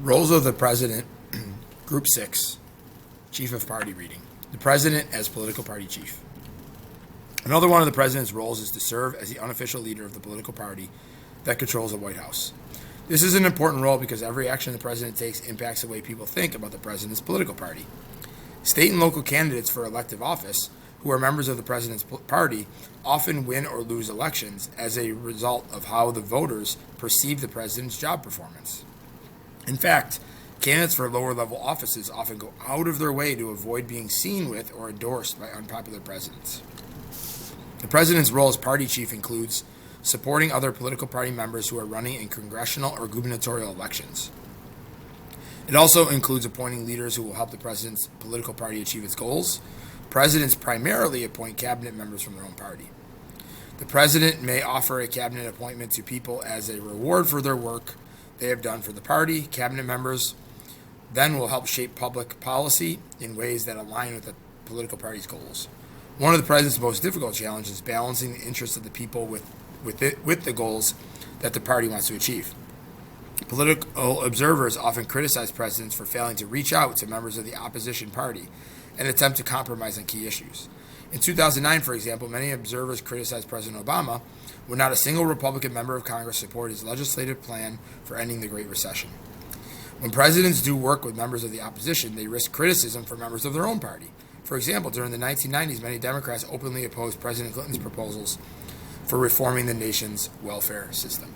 Roles of the President, Group 6, Chief of Party Reading. The President as Political Party Chief. Another one of the President's roles is to serve as the unofficial leader of the political party that controls the White House. This is an important role because every action the President takes impacts the way people think about the President's political party. State and local candidates for elective office, who are members of the President's party, often win or lose elections as a result of how the voters perceive the President's job performance. In fact, candidates for lower-level offices often go out of their way to avoid being seen with or endorsed by unpopular presidents. The President's role as party chief includes supporting other political party members who are running in congressional or gubernatorial elections. It also includes appointing leaders who will help the President's political party achieve its goals. Presidents primarily appoint cabinet members from their own party. The President may offer a cabinet appointment to people as a reward for their work they have done for the party. Cabinet members then will help shape public policy in ways that align with the political party's goals. One of the President's most difficult challenges is balancing the interests of the people with the goals that the party wants to achieve. Political observers often criticize presidents for failing to reach out to members of the opposition party and attempt to compromise on key issues. In 2009, for example, many observers criticized President Obama when not a single Republican member of Congress supported his legislative plan for ending the Great Recession. When presidents do work with members of the opposition, they risk criticism from members of their own party. For example, during the 1990s, many Democrats openly opposed President Clinton's proposals for reforming the nation's welfare system.